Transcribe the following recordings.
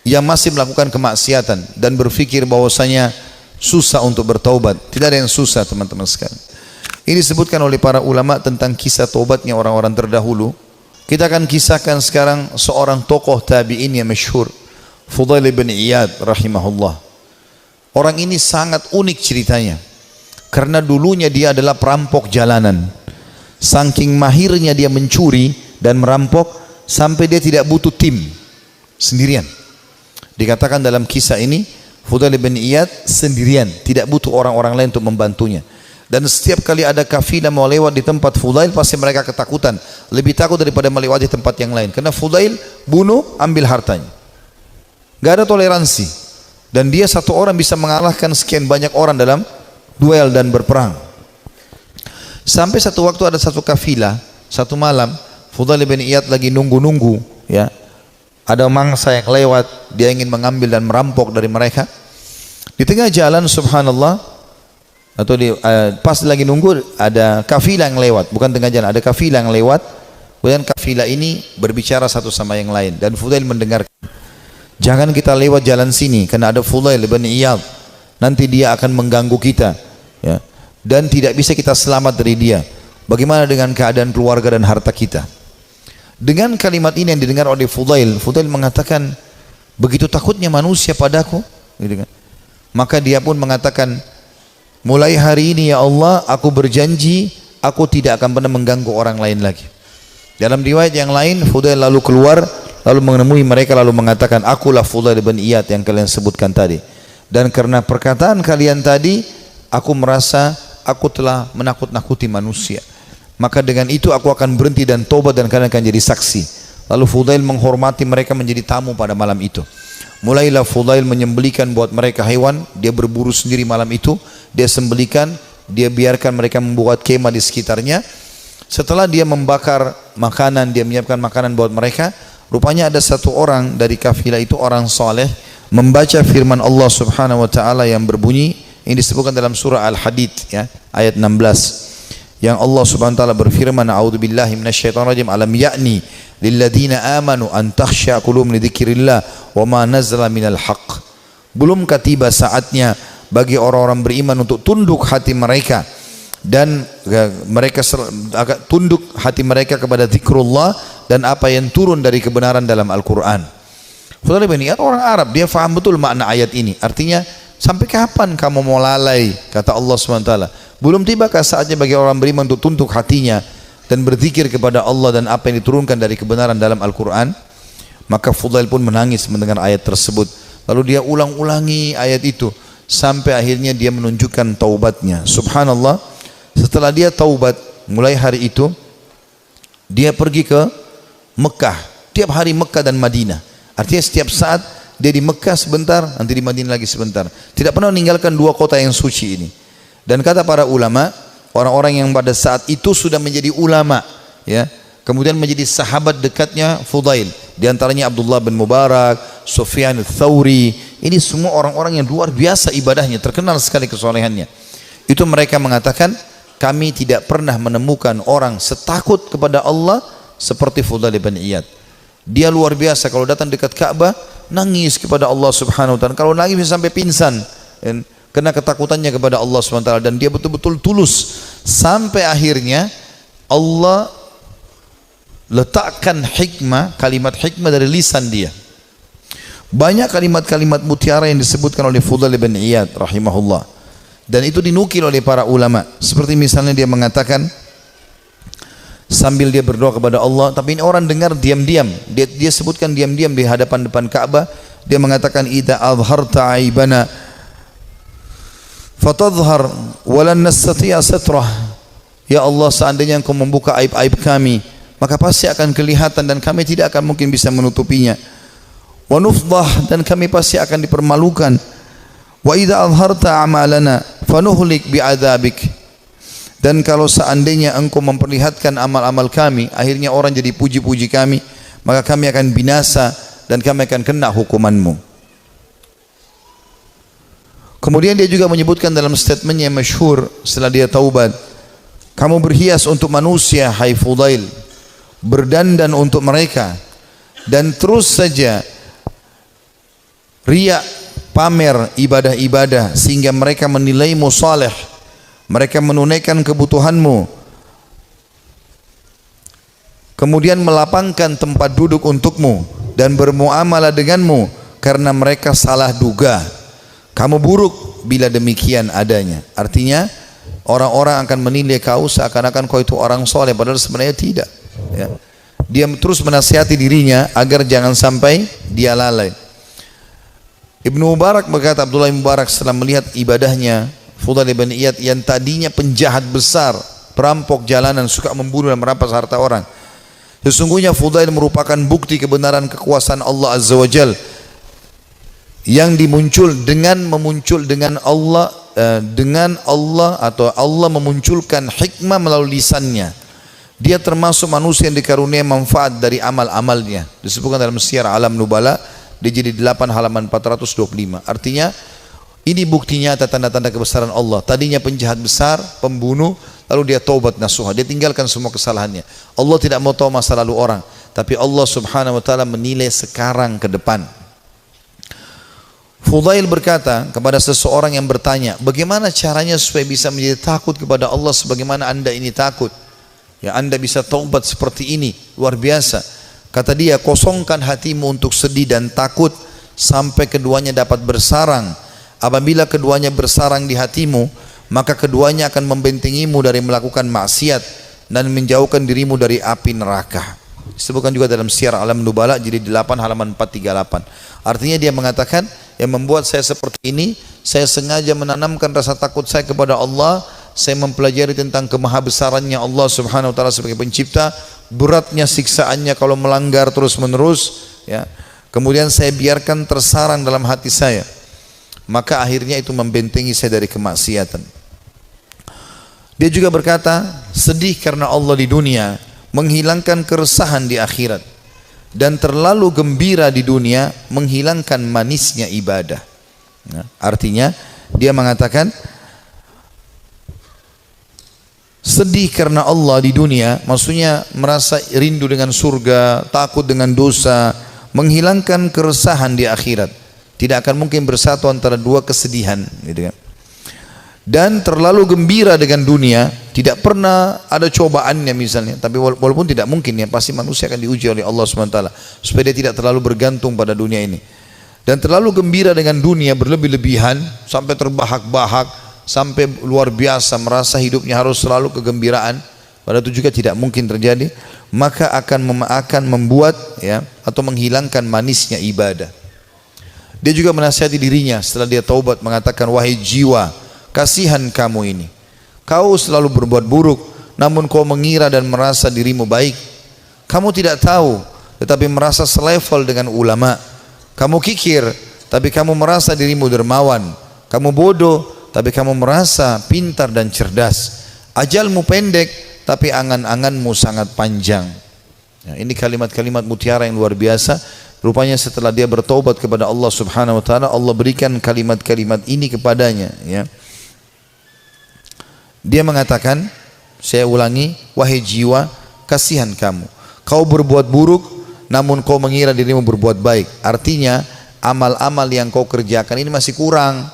yang masih melakukan kemaksiatan dan berpikir bahwasanya susah untuk bertaubat. Tidak ada yang susah, teman-teman sekalian. Ini disebutkan oleh para ulama tentang kisah taubatnya orang-orang terdahulu. Kita akan kisahkan sekarang seorang tokoh tabi'in yang masyhur, Fudail bin Iyad rahimahullah. Orang ini sangat unik ceritanya, karena dulunya dia adalah perampok jalanan. Saking mahirnya dia mencuri dan merampok sampai dia tidak butuh tim, sendirian. Dikatakan dalam kisah ini, Fudail bin Iyad sendirian, tidak butuh orang-orang lain untuk membantunya. Dan setiap kali ada kafilah mau lewat di tempat Fudail, pasti mereka ketakutan, lebih takut daripada melewati tempat yang lain, karena Fudail bunuh, ambil hartanya, gak ada toleransi. Dan dia satu orang bisa mengalahkan sekian banyak orang dalam duel dan berperang. Sampai satu waktu ada satu kafilah, satu malam Fudail bin Iyad lagi nunggu-nunggu, ya, ada mangsa yang lewat, dia ingin mengambil dan merampok dari mereka. Di tengah jalan, subhanallah, atau pas lagi nunggu, ada kafilah yang lewat, bukan tengah jalan, ada kafilah yang lewat. Kemudian kafilah ini berbicara satu sama yang lain, dan Fudail mendengarkan. Jangan kita lewat jalan sini, karena ada Fudail bin Iyad, nanti dia akan mengganggu kita, ya, dan tidak bisa kita selamat dari dia. Bagaimana dengan keadaan keluarga dan harta kita? Dengan kalimat ini yang didengar oleh Fudail, Fudail mengatakan, begitu takutnya manusia padaku, gitu kan. Maka dia pun mengatakan, mulai hari ini ya Allah, aku berjanji aku tidak akan pernah mengganggu orang lain lagi. Dalam riwayat yang lain, Fudail lalu keluar, lalu menemui mereka, lalu mengatakan, akulah Fudail bin Iyad yang kalian sebutkan tadi, dan karena perkataan kalian tadi, aku merasa aku telah menakut-nakuti manusia. Maka dengan itu aku akan berhenti dan tobat, dan kalian akan jadi saksi. Lalu Fudail menghormati mereka menjadi tamu pada malam itu. Mulailah Fudail menyembelikan buat mereka hewan. Dia berburu sendiri malam itu, dia sembelikan, dia biarkan mereka membuat kemah di sekitarnya. Setelah dia membakar makanan, dia menyiapkan makanan buat mereka. Rupanya ada satu orang dari kafilah itu, orang saleh, membaca firman Allah subhanahu wa ta'ala yang berbunyi, ini disebutkan dalam surah Al-Hadid, ya, ayat 16, yang Allah subhanahu wa ta'ala berfirman, a'udzubillahi minasyaitonirrajim, alam ya'ni lilladzina amanu an takhsha qulubuhum li dzikrillah wa ma nazala minal haqq. Belumkah tiba saatnya bagi orang-orang beriman untuk tunduk hati mereka, dan mereka tunduk hati mereka kepada zikrullah dan apa yang turun dari kebenaran dalam Al-Quran. Fudail bin Iyad orang Arab, dia faham betul makna ayat ini. Artinya, sampai kapan kamu mau lalai, kata Allah SWT. Belum tibakah saatnya bagi orang beriman untuk tunduk hatinya dan berzikir kepada Allah dan apa yang diturunkan dari kebenaran dalam Al-Quran? Maka Fudail pun menangis mendengar ayat tersebut. Lalu dia ulang-ulangi ayat itu sampai akhirnya dia menunjukkan taubatnya. Subhanallah, setelah dia taubat, mulai hari itu dia pergi ke Mekah. Tiap hari Mekah dan Madinah. Artinya setiap saat dia di Mekah sebentar, nanti di Madinah lagi sebentar. Tidak pernah meninggalkan dua kota yang suci ini. Dan kata para ulama, orang-orang yang pada saat itu sudah menjadi ulama, ya, kemudian menjadi sahabat dekatnya Fudail. Di antaranya Abdullah bin Mubarak, Sufyan al-Thawri. Ini semua orang-orang yang luar biasa ibadahnya, terkenal sekali kesolehannya. Itu mereka mengatakan, kami tidak pernah menemukan orang setakut kepada Allah seperti Fudail bin Iyad. Dia luar biasa, kalau datang dekat Ka'bah nangis kepada Allah subhanahu wa ta'ala. Kalau nangis bisa sampai pingsan, karena ketakutannya kepada Allah subhanahu wa ta'ala. Dan dia betul-betul tulus, sampai akhirnya Allah letakkan hikmah, kalimat hikmah dari lisan dia. Banyak kalimat-kalimat mutiara yang disebutkan oleh Fudail bin Iyad rahimahullah, dan itu dinukil oleh para ulama. Seperti misalnya dia mengatakan, sambil dia berdoa kepada Allah, tapi ini orang dengar diam-diam, dia sebutkan diam-diam di hadapan depan Ka'bah. Dia mengatakan, idza azharta aibana fatadhhar walan nastati'a satrah. Ya Allah, seandainya engkau membuka aib-aib kami, maka pasti akan kelihatan dan kami tidak akan mungkin bisa menutupinya. Wa nufdah, dan kami pasti akan dipermalukan. Wa idza azharta a'malana fanuhlik bi'adzabik. Dan kalau seandainya engkau memperlihatkan amal-amal kami, akhirnya orang jadi puji-puji kami, maka kami akan binasa dan kami akan kena hukumanmu. Kemudian dia juga menyebutkan dalam statementnya yang masyhur setelah dia taubat, kamu berhias untuk manusia, hai Fudail, berdandan untuk mereka, dan terus saja riya, pamer ibadah-ibadah sehingga mereka menilaimu saleh, mereka menunaikan kebutuhanmu, kemudian melapangkan tempat duduk untukmu dan bermuamalah denganmu karena mereka salah duga. Kamu buruk bila demikian adanya. Artinya orang-orang akan menilai kau seakan-akan kau itu orang soleh, padahal sebenarnya tidak, ya. Dia terus menasihati dirinya agar jangan sampai dia lalai. Ibnu Mubarak berkata, Abdullah bin Mubarak setelah melihat ibadahnya Fudail bin Iyad yang tadinya penjahat besar, perampok jalanan, suka membunuh dan merampas harta orang, sesungguhnya Fudail merupakan bukti kebenaran kekuasaan Allah Azza wa Jal yang dimuncul dengan Allah atau Allah memunculkan hikmah melalui lisannya. Dia termasuk manusia yang dikaruniai manfaat dari amal-amalnya. Disebutkan dalam Syiar Alam Nubala di jilid 8 halaman 425. Artinya ini bukti nyata tanda-tanda kebesaran Allah. Tadinya penjahat besar, pembunuh, lalu dia taubat nasuha, dia tinggalkan semua kesalahannya. Allah tidak mau tahu masa lalu orang, tapi Allah Subhanahu wa taala menilai sekarang ke depan. Fudail berkata kepada seseorang yang bertanya, bagaimana caranya supaya bisa menjadi takut kepada Allah sebagaimana anda ini takut? Ya, anda bisa taubat seperti ini, luar biasa. Kata dia, kosongkan hatimu untuk sedih dan takut sampai keduanya dapat bersarang. Apabila keduanya bersarang di hatimu, maka keduanya akan membentengimu dari melakukan maksiat dan menjauhkan dirimu dari api neraka. Disebutkan juga dalam Syiar Alam Nubala jilid 8 halaman 438. Artinya dia mengatakan, yang membuat saya seperti ini, saya sengaja menanamkan rasa takut saya kepada Allah. Saya mempelajari tentang kemahabesarannya Allah Subhanahu wa taala sebagai pencipta, beratnya siksaannya kalau melanggar terus menerus, ya. Kemudian saya biarkan tersarang dalam hati saya, maka akhirnya itu membentengi saya dari kemaksiatan. Dia juga berkata, sedih karena Allah di dunia menghilangkan keresahan di akhirat, dan terlalu gembira di dunia menghilangkan manisnya ibadah. Nah, artinya dia mengatakan sedih karena Allah di dunia, maksudnya merasa rindu dengan surga, takut dengan dosa, menghilangkan keresahan di akhirat. Tidak akan mungkin bersatu antara dua kesedihan, gitu kan. Dan terlalu gembira dengan dunia, tidak pernah ada cobaannya misalnya, tapi walaupun tidak mungkin ya, pasti manusia akan diuji oleh Allah SWT supaya dia tidak terlalu bergantung pada dunia ini. Dan terlalu gembira dengan dunia berlebih-lebihan sampai terbahak-bahak, sampai luar biasa merasa hidupnya harus selalu kegembiraan, padahal itu juga tidak mungkin terjadi, maka akan membuat ya, atau menghilangkan manisnya ibadah. Dia juga menasihati dirinya setelah dia taubat, mengatakan, wahai jiwa, kasihan kamu ini, kau selalu berbuat buruk, namun kau mengira dan merasa dirimu baik. Kamu tidak tahu, tetapi merasa selevel dengan ulama. Kamu kikir, tapi kamu merasa dirimu dermawan. Kamu bodoh, tapi kamu merasa pintar dan cerdas. Ajalmu pendek, tapi angan-anganmu sangat panjang. Ya, ini kalimat-kalimat mutiara yang luar biasa. Rupanya setelah dia bertaubat kepada Allah Subhanahu wa taala, Allah berikan kalimat-kalimat ini kepadanya, ya. Dia mengatakan, saya ulangi, wahai jiwa, kasihan kamu, kau berbuat buruk namun kau mengira dirimu berbuat baik. Artinya amal-amal yang kau kerjakan ini masih kurang,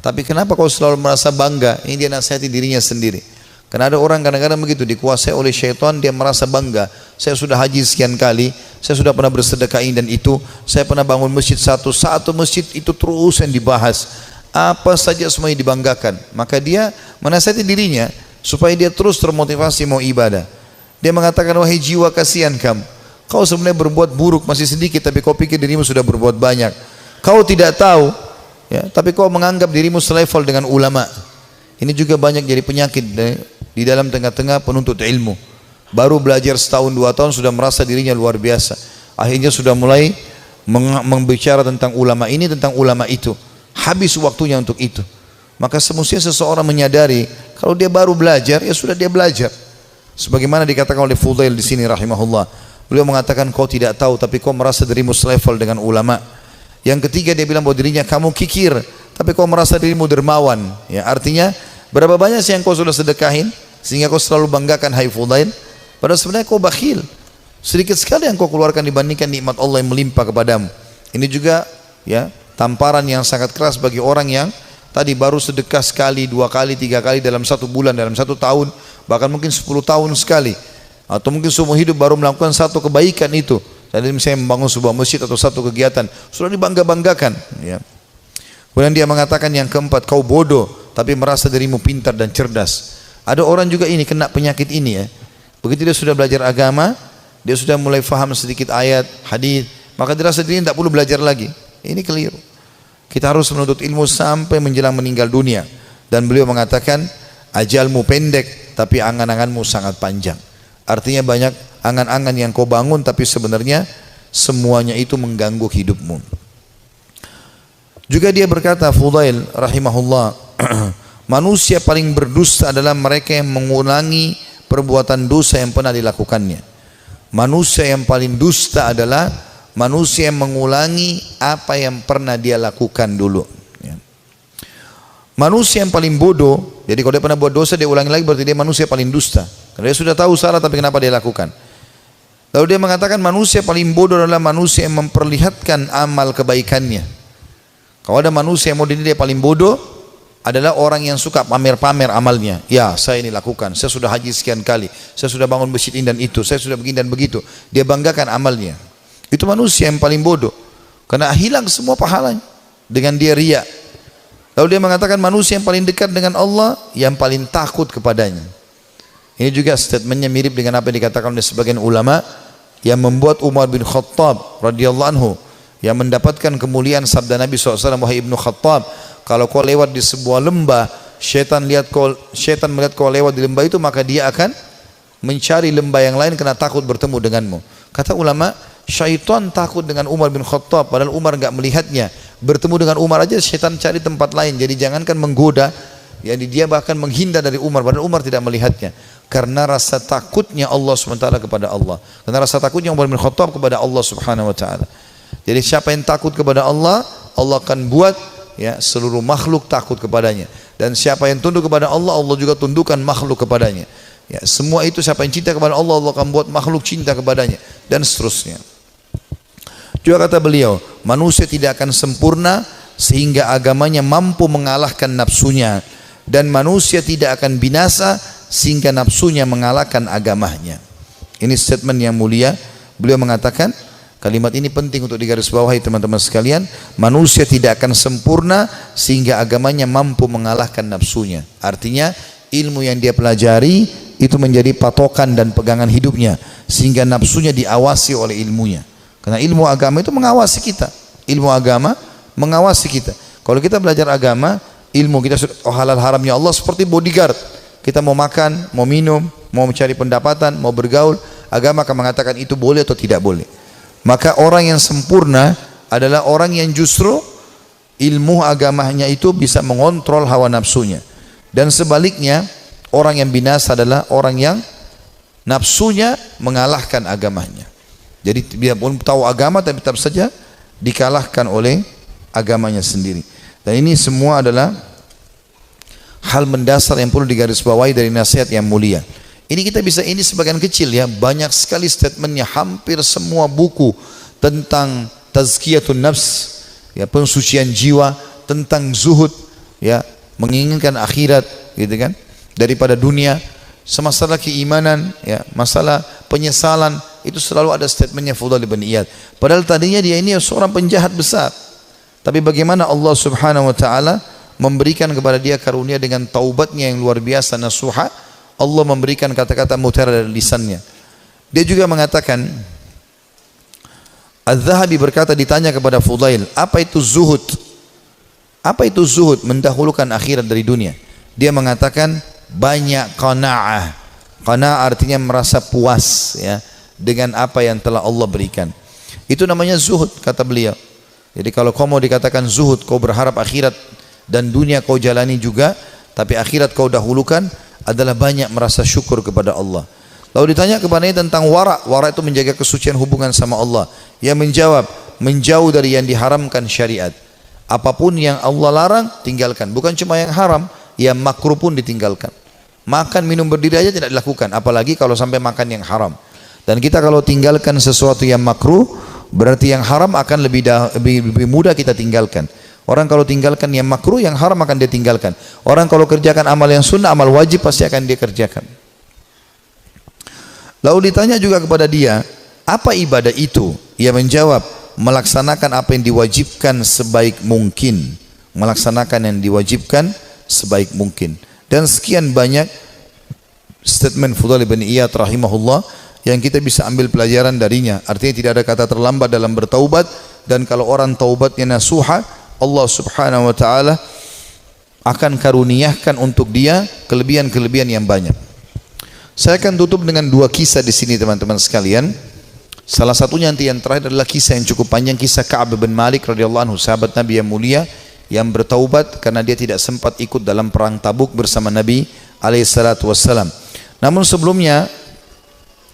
tapi kenapa kau selalu merasa bangga? Ini dia nasihati dirinya sendiri. Karena ada orang kadang-kadang begitu, dikuasai oleh syaitan, dia merasa bangga. Saya sudah haji sekian kali, saya sudah pernah bersedekah ini dan itu, saya pernah bangun masjid satu masjid itu terus yang dibahas, apa saja semuanya dibanggakan. Maka dia menasihati dirinya supaya dia terus termotivasi mau ibadah. Dia mengatakan, wahai jiwa, kasihan kamu, kau sebenarnya berbuat buruk masih sedikit, tapi kau pikir dirimu sudah berbuat banyak. Kau tidak tahu, ya, tapi kau menganggap dirimu selevel dengan ulama. Ini juga banyak jadi penyakit di dalam tengah-tengah penuntut ilmu. Baru belajar setahun 2 tahun sudah merasa dirinya luar biasa. Akhirnya sudah mulai membicara tentang ulama ini, tentang ulama itu. Habis waktunya untuk itu. Maka semestinya seseorang menyadari kalau dia baru belajar, ya sudah dia belajar. Sebagaimana dikatakan oleh Fudail di sini rahimahullah. Beliau mengatakan, kau tidak tahu tapi kau merasa dirimu selevel dengan ulama. Yang ketiga dia bilang bahwa dirinya, kamu kikir tapi kau merasa dirimu dermawan. Ya, artinya berapa banyak sih yang kau sudah sedekahin sehingga kau selalu banggakan, hai Fudail, padahal sebenarnya kau bakhil. Sedikit sekali yang kau keluarkan dibandingkan nikmat Allah yang melimpah kepadamu. Ini juga ya tamparan yang sangat keras bagi orang yang tadi baru sedekah sekali, 2 kali, 3 kali dalam 1 bulan, dalam 1 tahun, bahkan mungkin 10 tahun sekali, atau mungkin seumur hidup baru melakukan 1 kebaikan itu. Tadi misalnya membangun sebuah masjid atau 1 kegiatan, sudah dibangga-banggakan. Ya. Kemudian dia mengatakan yang keempat, kau bodoh tapi merasa dirimu pintar dan cerdas. Ada orang juga ini kena penyakit ini ya. Begitu dia sudah belajar agama, dia sudah mulai faham sedikit ayat, hadis, maka dia rasa dirinya tidak perlu belajar lagi. Ini keliru. Kita harus menuntut ilmu sampai menjelang meninggal dunia. Dan beliau mengatakan, ajalmu pendek tapi angan-anganmu sangat panjang. Artinya banyak angan-angan yang kau bangun tapi sebenarnya semuanya itu mengganggu hidupmu. Juga dia berkata, Fudail rahimahullah, manusia paling berdusta adalah mereka yang mengulangi perbuatan dosa yang pernah dilakukannya. Manusia yang paling dusta adalah manusia yang mengulangi apa yang pernah dia lakukan dulu. Ya. Manusia yang paling bodoh, jadi kalau dia pernah buat dosa dia ulangi lagi, berarti dia manusia paling dusta. Karena dia sudah tahu salah tapi kenapa dia lakukan. Lalu dia mengatakan manusia paling bodoh adalah manusia yang memperlihatkan amal kebaikannya. Kalau ada manusia yang mau dinilai dia paling bodoh, adalah orang yang suka pamer-pamer amalnya. Ya, saya ini lakukan, saya sudah haji sekian kali, saya sudah bangun masjid ini dan itu, saya sudah begini dan begitu. Dia banggakan amalnya. Itu manusia yang paling bodoh. Karena hilang semua pahalanya dengan dia riya. Lalu dia mengatakan manusia yang paling dekat dengan Allah, yang paling takut kepadanya. Ini juga statementnya mirip dengan apa yang dikatakan oleh sebagian ulama yang membuat Umar bin Khattab radhiyallahu anhu yang mendapatkan kemuliaan sabda Nabi SAW, wahai Ibnu Khattab, kalau kau lewat di sebuah lembah, syaitan melihat kau lewat di lembah itu, maka dia akan mencari lembah yang lain karena takut bertemu denganmu. Kata ulama, syaitan takut dengan Umar bin Khattab, padahal Umar enggak melihatnya. Bertemu dengan Umar aja syaitan cari tempat lain. Jadi jangankan menggoda, jadi dia bahkan menghindar dari Umar, padahal Umar tidak melihatnya. Karena rasa takutnya Allah SWT kepada Allah. Karena rasa takutnya Umar bin Khattab kepada Allah Subhanahu Wa Taala. Jadi siapa yang takut kepada Allah, Allah akan buat ya seluruh makhluk takut kepadanya. Dan siapa yang tunduk kepada Allah, Allah juga tundukkan makhluk kepadanya. Ya, semua itu siapa yang cinta kepada Allah, Allah akan buat makhluk cinta kepadanya, dan seterusnya. Juga kata beliau, manusia tidak akan sempurna sehingga agamanya mampu mengalahkan nafsunya, dan manusia tidak akan binasa sehingga nafsunya mengalahkan agamanya. Ini statement yang mulia. Beliau mengatakan, kalimat ini penting untuk digarisbawahi teman-teman sekalian. Manusia tidak akan sempurna sehingga agamanya mampu mengalahkan nafsunya. Artinya ilmu yang dia pelajari itu menjadi patokan dan pegangan hidupnya, sehingga nafsunya diawasi oleh ilmunya. Karena ilmu agama itu mengawasi kita. Ilmu agama mengawasi kita. Kalau kita belajar agama, ilmu kita sudah halal haramnya Allah seperti bodyguard. Kita mau makan, mau minum, mau mencari pendapatan, mau bergaul, agama akan mengatakan itu boleh atau tidak boleh. Maka orang yang sempurna adalah orang yang justru ilmu agamanya itu bisa mengontrol hawa nafsunya. Dan sebaliknya, orang yang binasa adalah orang yang nafsunya mengalahkan agamanya. Jadi dia pun tahu agama tapi tetap saja dikalahkan oleh agamanya sendiri. Dan ini semua adalah hal mendasar yang perlu digarisbawahi dari nasihat yang mulia. Ini kita bisa, ini sebagian kecil ya, banyak sekali statementnya, hampir semua buku tentang tazkiyatun nafs, ya, pensucian jiwa, tentang zuhud, ya, menginginkan akhirat, gitu kan, daripada dunia, masalah keimanan, ya, masalah penyesalan, itu selalu ada statementnya Fudail bin Iyad. Padahal tadinya dia ini seorang penjahat besar, tapi bagaimana Allah Subhanahu Wa Taala memberikan kepada dia karunia dengan taubatnya yang luar biasa nasuha. Allah memberikan kata-kata mutiara dari lisannya. Dia juga mengatakan, Az-Zahabi berkata, ditanya kepada Fudail, apa itu zuhud? Apa itu zuhud? Mendahulukan akhirat dari dunia. Dia mengatakan banyak qanaah. Qanaah artinya merasa puas ya dengan apa yang telah Allah berikan. Itu namanya zuhud, kata beliau. Jadi kalau kau mau dikatakan zuhud, kau berharap akhirat dan dunia kau jalani juga, tapi akhirat kau dahulukan, adalah banyak merasa syukur kepada Allah. Lalu ditanya kepadanya tentang wara. Wara itu menjaga kesucian hubungan sama Allah. Ia menjawab, menjauh dari yang diharamkan syariat. Apapun yang Allah larang, tinggalkan. Bukan cuma yang haram, yang makruh pun ditinggalkan. Makan, minum, berdiri aja tidak dilakukan, apalagi kalau sampai makan yang haram. Dan kita kalau tinggalkan sesuatu yang makruh, Berarti yang haram akan lebih mudah kita tinggalkan. Orang kalau tinggalkan yang makruh, yang haram akan dia tinggalkan. Orang kalau kerjakan amal yang sunnah, amal wajib pasti akan dia kerjakan. Lalu ditanya juga kepada dia, apa ibadah itu? Ia menjawab, melaksanakan apa yang diwajibkan sebaik mungkin. Melaksanakan yang diwajibkan sebaik mungkin. Dan sekian banyak statement Fudail bin Iyad rahimahullah yang kita bisa ambil pelajaran darinya. Artinya tidak ada kata terlambat dalam bertaubat, dan kalau orang taubatnya nasuha, Allah subhanahu wa ta'ala akan karuniakan untuk dia kelebihan-kelebihan yang banyak. Saya akan tutup dengan dua kisah di sini teman-teman sekalian. Salah satunya nanti yang terakhir adalah kisah yang cukup panjang, kisah Ka'ab bin Malik radhiyallahu anhu, sahabat Nabi yang mulia yang bertaubat karena dia tidak sempat ikut dalam perang Tabuk bersama Nabi alaihi salatu wassalam. Namun sebelumnya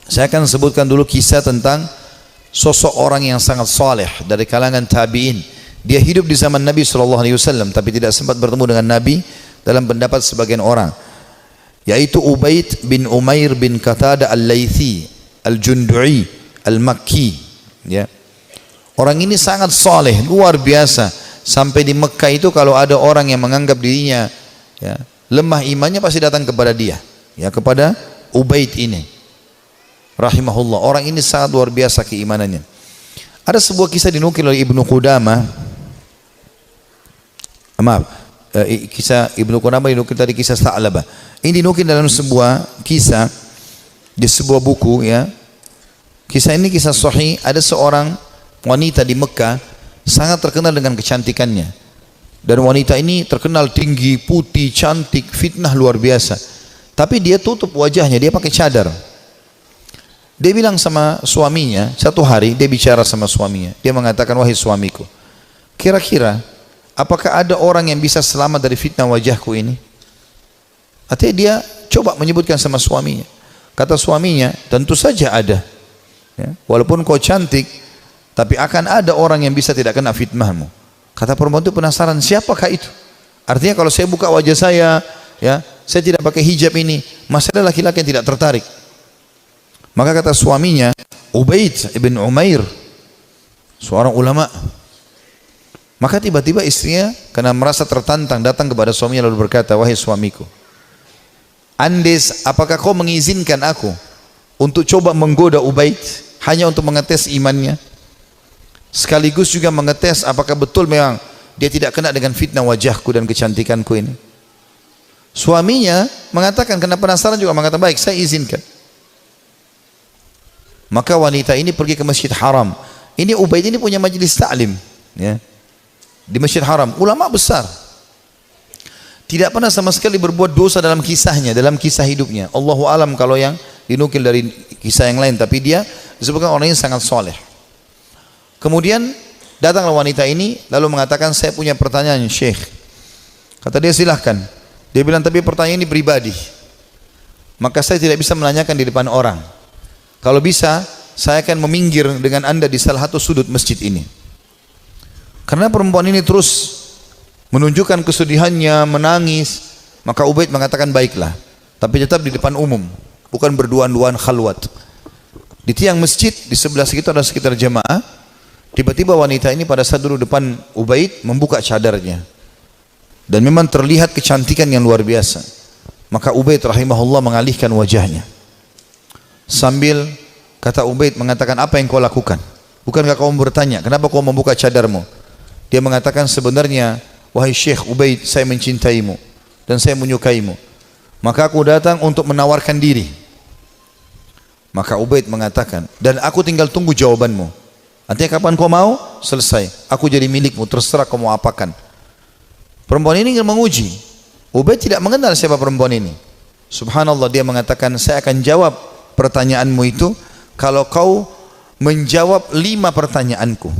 saya akan sebutkan dulu kisah tentang sosok orang yang sangat saleh dari kalangan tabi'in. Dia hidup di zaman Nabi SAW tapi tidak sempat bertemu dengan Nabi dalam pendapat sebagian orang, yaitu Ubaid bin Umair bin Qatada al-Laythi al-Jundu'i al-Makki, ya. Orang ini sangat saleh, luar biasa. Sampai di Mekah itu kalau ada orang yang menganggap dirinya ya, lemah imannya, pasti datang kepada dia, ya, kepada Ubaid ini rahimahullah. Orang ini sangat luar biasa keimanannya. Ada sebuah kisah dinukil oleh Ibnu Qudamah. Kisah Ibnu Qudamah dinukil tadi, kisah Sa'labah. Ini dinukil dalam sebuah kisah di sebuah buku, ya. Kisah ini kisah sahih. Ada seorang wanita di Mekah sangat terkenal dengan kecantikannya. Dan wanita ini terkenal tinggi, putih, cantik, fitnah luar biasa. Tapi dia tutup wajahnya, dia pakai cadar. Dia bilang sama suaminya, satu hari dia bicara sama suaminya. Dia mengatakan, wahai suamiku, kira-kira apakah ada orang yang bisa selamat dari fitnah wajahku ini? Artinya dia coba menyebutkan sama suaminya. Kata suaminya, tentu saja ada, ya, walaupun kau cantik, tapi akan ada orang yang bisa tidak kena fitnahmu. Kata perempuan itu penasaran, siapakah itu? Artinya kalau saya buka wajah saya, ya, saya tidak pakai hijab ini, masih ada laki-laki yang tidak tertarik. Maka kata suaminya, Ubaid ibn Umair, seorang ulama. Maka tiba-tiba istrinya karena merasa tertantang datang kepada suaminya lalu berkata, wahai suamiku, Andes, apakah kau mengizinkan aku untuk coba menggoda Ubaid hanya untuk mengetes imannya, sekaligus juga mengetes apakah betul memang dia tidak kena dengan fitnah wajahku dan kecantikanku ini? Suaminya mengatakan, karena penasaran juga mengatakan, baik, saya izinkan. Maka wanita ini pergi ke Masjid Haram. Ini Ubaid ini punya majelis ta'lim, ya, di Masjid Haram, ulama besar. Tidak pernah sama sekali berbuat dosa dalam kisahnya, dalam kisah hidupnya. Allahu alam kalau yang dinukil dari kisah yang lain, tapi dia disebutkan orang yang sangat soleh. Kemudian datanglah wanita ini lalu mengatakan, saya punya pertanyaan Syekh. Kata dia, silahkan. Dia bilang, tapi pertanyaan ini pribadi, maka saya tidak bisa menanyakan di depan orang. Kalau bisa, saya akan meminggir dengan anda di salah satu sudut masjid ini. Karena perempuan ini terus menunjukkan kesedihannya, menangis. Maka Ubaid mengatakan, baiklah, tapi tetap di depan umum, bukan berduaan-duaan khalwat. Di tiang masjid, di sebelah situ ada sekitar jemaah. Tiba-tiba wanita ini pada saat duduk depan Ubaid membuka cadarnya. Dan memang terlihat kecantikan yang luar biasa. Maka Ubaid rahimahullah mengalihkan wajahnya. Sambil kata Ubaid mengatakan, apa yang kau lakukan? Bukankah kau bertanya, kenapa kau membuka cadarmu? Dia mengatakan, sebenarnya wahai Syekh Ubaid, saya mencintaimu dan saya menyukaimu. Maka aku datang untuk menawarkan diri. Maka Ubaid mengatakan, dan aku tinggal tunggu jawabanmu. Artinya kapan kau mau? Selesai, aku jadi milikmu, terserah kau mau apakan. Perempuan ini ingin menguji. Ubaid tidak mengenal siapa perempuan ini. Subhanallah, dia mengatakan, saya akan jawab pertanyaanmu itu kalau kau menjawab 5 pertanyaanku.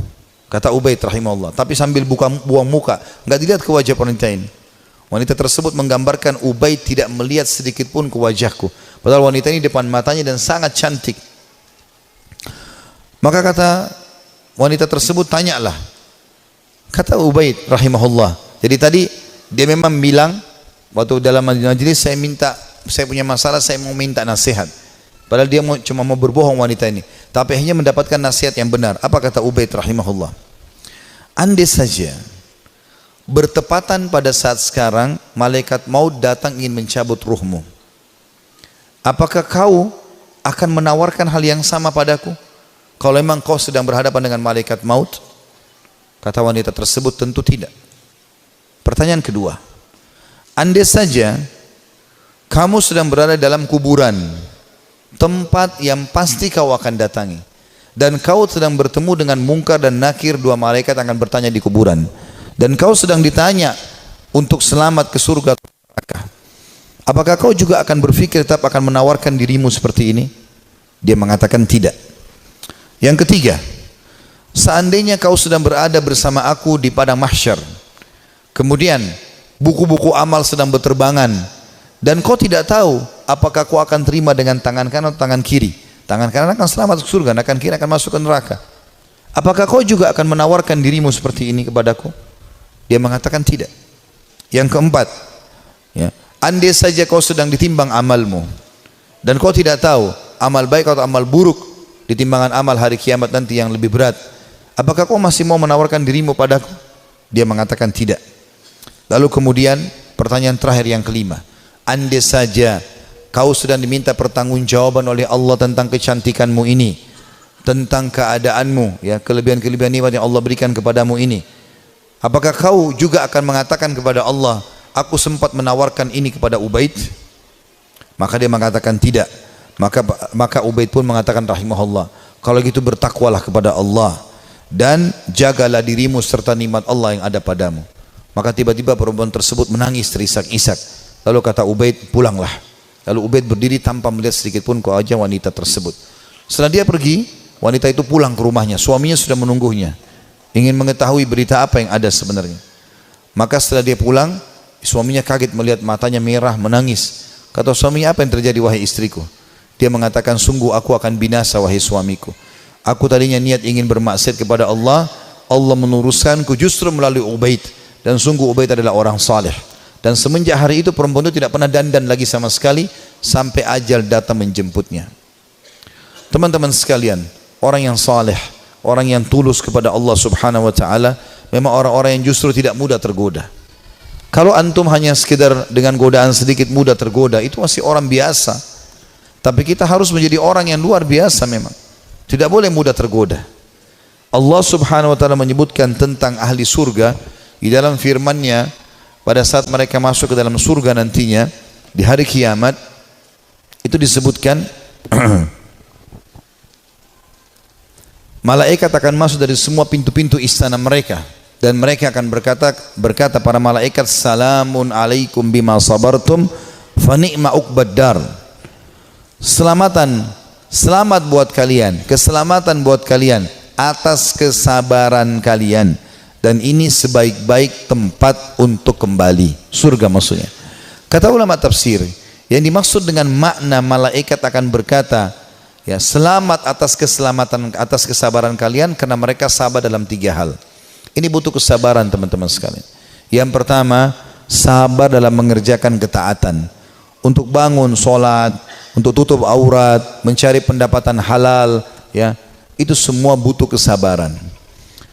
Kata Ubaid rahimahullah, tapi sambil buang muka, enggak dilihat ke wajah wanita ini. Wanita tersebut menggambarkan Ubaid tidak melihat sedikit pun ke wajahku, padahal wanita ini depan matanya dan sangat cantik. Maka kata wanita tersebut, tanyalah. Kata Ubaid rahimahullah, jadi tadi dia memang bilang waktu dalam majelis, saya punya masalah, saya mau minta nasihat. Padahal dia cuma mau berbohong wanita ini, tapi hanya mendapatkan nasihat yang benar. Apa kata Ubaid rahimahullah? Andai saja bertepatan pada saat sekarang malaikat maut datang ingin mencabut ruhmu, apakah kau akan menawarkan hal yang sama padaku? Kalau memang kau sedang berhadapan dengan malaikat maut? Kata wanita tersebut, tentu tidak. Pertanyaan kedua, andai saja kamu sedang berada dalam kuburan, tempat yang pasti kau akan datangi, dan kau sedang bertemu dengan Mungkar dan Nakir, dua malaikat akan bertanya di kuburan, dan kau sedang ditanya untuk selamat ke surga atau neraka, apakah kau juga akan berpikir tetap akan menawarkan dirimu seperti ini? Dia mengatakan tidak. Yang ketiga, seandainya kau sedang berada bersama aku di padang mahsyar, kemudian buku-buku amal sedang berterbangan, dan kau tidak tahu apakah kau akan terima dengan tangan kanan atau tangan kiri. Tangan kanan akan selamat ke surga, tangan kiri akan masuk ke neraka. Apakah kau juga akan menawarkan dirimu seperti ini kepadaku? Dia mengatakan tidak. Yang keempat, ya, andai saja kau sedang ditimbang amalmu, dan kau tidak tahu amal baik atau amal buruk di timbangan amal hari kiamat nanti yang lebih berat, apakah kau masih mau menawarkan dirimu padaku? Dia mengatakan tidak. Lalu kemudian pertanyaan terakhir yang kelima, andai saja kau sedang diminta pertanggungjawaban oleh Allah tentang kecantikanmu ini, tentang keadaanmu, ya, kelebihan-kelebihan nikmat yang Allah berikan kepadamu ini, apakah kau juga akan mengatakan kepada Allah, aku sempat menawarkan ini kepada Ubaid? Maka dia mengatakan tidak. Maka Ubaid pun mengatakan rahimahullah, kalau gitu bertakwalah kepada Allah dan jagalah dirimu serta nikmat Allah yang ada padamu. Maka tiba-tiba perempuan tersebut menangis terisak-isak. Lalu kata Ubaid, pulanglah. Lalu Ubaid berdiri tanpa melihat sedikit pun ke wajah wanita tersebut. Setelah dia pergi, wanita itu pulang ke rumahnya. Suaminya sudah menunggunya, ingin mengetahui berita apa yang ada sebenarnya. Maka setelah dia pulang, suaminya kaget melihat matanya merah, menangis. Kata suaminya, apa yang terjadi wahai istriku? Dia mengatakan, sungguh aku akan binasa wahai suamiku. Aku tadinya niat ingin bermaksiat kepada Allah, Allah meluruskanku justru melalui Ubaid. Dan sungguh Ubaid adalah orang saleh. Dan semenjak hari itu perempuan itu tidak pernah dandan lagi sama sekali sampai ajal datang menjemputnya. Teman-teman sekalian, orang yang saleh, orang yang tulus kepada Allah Subhanahu wa taala, memang orang-orang yang justru tidak mudah tergoda. Kalau antum hanya sekedar dengan godaan sedikit mudah tergoda, itu masih orang biasa. Tapi kita harus menjadi orang yang luar biasa memang. Tidak boleh mudah tergoda. Allah Subhanahu wa taala menyebutkan tentang ahli surga di dalam firman-Nya pada saat mereka masuk ke dalam surga nantinya di hari kiamat, itu disebutkan malaikat akan masuk dari semua pintu-pintu istana mereka, dan mereka akan berkata para malaikat, salamun alaikum bima sabartum fa ni'ma uqbad dar. Selamat buat kalian, keselamatan buat kalian atas kesabaran kalian, dan ini sebaik-baik tempat untuk kembali, surga maksudnya. Kata ulama tafsir, yang dimaksud dengan makna malaikat akan berkata, ya, selamat atas keselamatan, atas kesabaran kalian, karena mereka sabar dalam 3 hal. Ini butuh kesabaran teman-teman sekalian. Yang pertama, sabar dalam mengerjakan ketaatan, untuk bangun sholat, untuk tutup aurat, mencari pendapatan halal, ya, itu semua butuh kesabaran.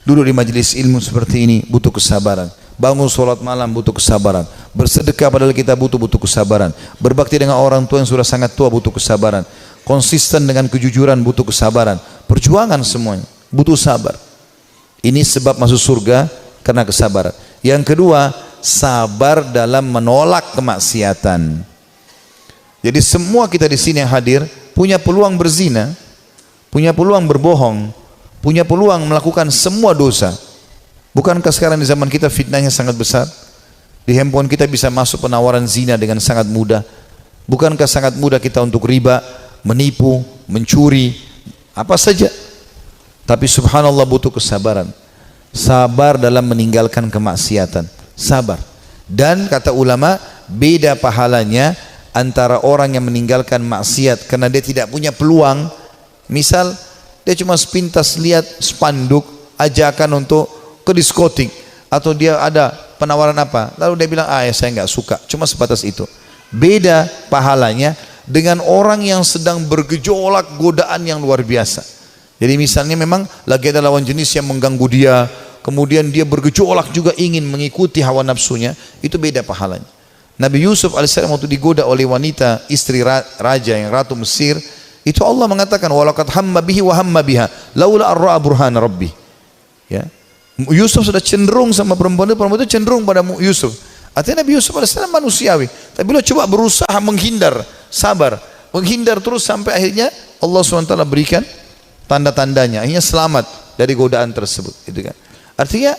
Duduk di majelis ilmu seperti ini butuh kesabaran. Bangun sholat malam butuh kesabaran. Bersedekah padahal kita butuh kesabaran. Berbakti dengan orang tua yang sudah sangat tua butuh kesabaran. Konsisten dengan kejujuran butuh kesabaran. Perjuangan semuanya butuh sabar. Ini sebab masuk surga karena kesabaran. Yang kedua, sabar dalam menolak kemaksiatan. Jadi semua kita di sini yang hadir punya peluang berzina, punya peluang berbohong, punya peluang melakukan semua dosa. Bukankah sekarang di zaman kita fitnahnya sangat besar? Di handphone kita bisa masuk penawaran zina dengan sangat mudah. Bukankah sangat mudah kita untuk riba, menipu, mencuri, apa saja? Tapi subhanallah butuh kesabaran. Sabar dalam meninggalkan kemaksiatan. Sabar. Dan kata ulama, beda pahalanya antara orang yang meninggalkan maksiat karena dia tidak punya peluang. Misal dia cuma sepintas lihat spanduk ajakan untuk ke diskotik, atau dia ada penawaran apa, lalu dia bilang, ya saya nggak suka, cuma sebatas itu. Beda pahalanya dengan orang yang sedang bergejolak godaan yang luar biasa. Jadi misalnya memang lagi ada lawan jenis yang mengganggu dia, kemudian dia bergejolak juga ingin mengikuti hawa nafsunya, itu beda pahalanya. Nabi Yusuf alaihissalam waktu digoda oleh wanita istri raja yang ratu Mesir, itu Allah mengatakan walaqad hamma bihi wa hamma biha laula ar-ra'a burhana rabbih. Ya. Yusuf sudah cenderung sama perempuan itu cenderung pada Yusuf. Artinya Nabi Yusuf alaihissalam manusiawi, tapi beliau coba berusaha menghindar, sabar, menghindar terus sampai akhirnya Allah SWT berikan tanda-tandanya, akhirnya selamat dari godaan tersebut, gitu kan. Artinya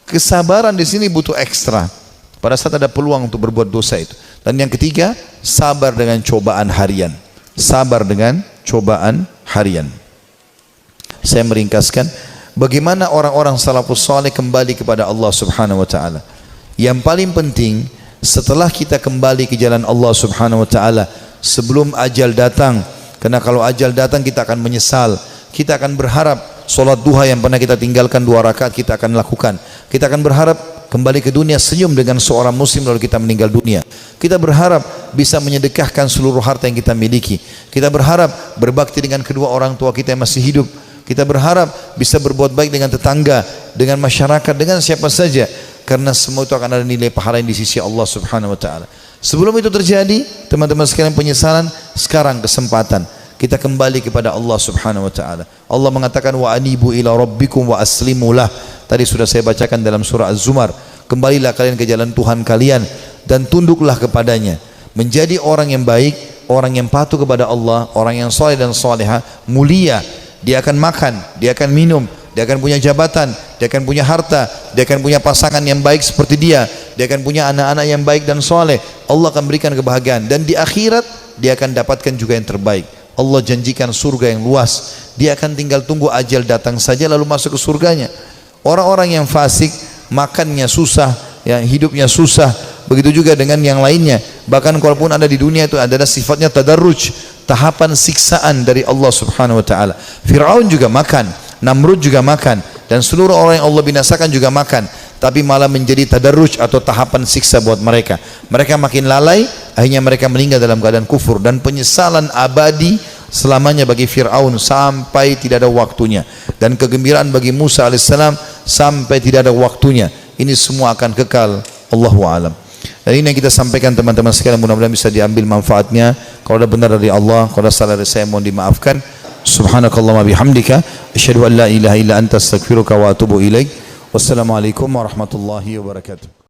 kesabaran di sini butuh ekstra pada saat ada peluang untuk berbuat dosa itu. Dan yang ketiga, sabar dengan cobaan harian. Sabar dengan cobaan harian. Saya meringkaskan bagaimana orang-orang salafus saleh kembali kepada Allah Subhanahu wa taala. Yang paling penting setelah kita kembali ke jalan Allah Subhanahu wa taala sebelum ajal datang, karena kalau ajal datang kita akan menyesal. Kita akan berharap solat duha yang pernah kita tinggalkan 2 rakaat kita akan lakukan. Kita akan berharap kembali ke dunia senyum dengan seorang muslim lalu kita meninggal dunia. Kita berharap bisa menyedekahkan seluruh harta yang kita miliki. Kita berharap berbakti dengan kedua orang tua kita yang masih hidup. Kita berharap bisa berbuat baik dengan tetangga, dengan masyarakat, dengan siapa saja, karena semua itu akan ada nilai pahala di sisi Allah Subhanahu wa taala. Sebelum itu terjadi, teman-teman sekalian, penyesalan, sekarang kesempatan kita kembali kepada Allah Subhanahu wa taala. Allah mengatakan wa anibu ila rabbikum wa aslimu lah. Tadi sudah saya bacakan dalam surah Az-Zumar. Kembalilah kalian ke jalan Tuhan kalian dan tunduklah kepadanya. Menjadi orang yang baik, orang yang patuh kepada Allah, orang yang saleh dan saleha, mulia. Dia akan makan, dia akan minum, dia akan punya jabatan, dia akan punya harta, dia akan punya pasangan yang baik seperti dia akan punya anak-anak yang baik dan saleh. Allah akan berikan kebahagiaan dan di akhirat dia akan dapatkan juga yang terbaik. Allah janjikan surga yang luas. Dia akan tinggal tunggu ajal datang saja lalu masuk ke surganya. Orang-orang yang fasik, makannya susah, yang hidupnya susah, begitu juga dengan yang lainnya. Bahkan kalaupun ada di dunia itu adalah sifatnya tadarruj, tahapan siksaan dari Allah Subhanahu wa taala. Firaun juga makan, Namrud juga makan, dan seluruh orang yang Allah binasakan juga makan, tapi malah menjadi tadarruj atau tahapan siksa buat mereka. Mereka makin lalai, akhirnya mereka meninggal dalam keadaan kufur, dan penyesalan abadi selamanya bagi Fir'aun sampai tidak ada waktunya, dan kegembiraan bagi Musa alaihissalam sampai tidak ada waktunya. Ini semua akan kekal. Allahu a'lam. Dan ini yang kita sampaikan teman-teman sekalian, mudah-mudahan bisa diambil manfaatnya. Kalau ada benar dari Allah, kalau ada salah dari saya mohon dimaafkan. Subhanakallahumma bihamdika asyhadu an la ilaha illa anta astaghfiruka wa atubu ilaik. Wassalamualaikum warahmatullahi wabarakatuh.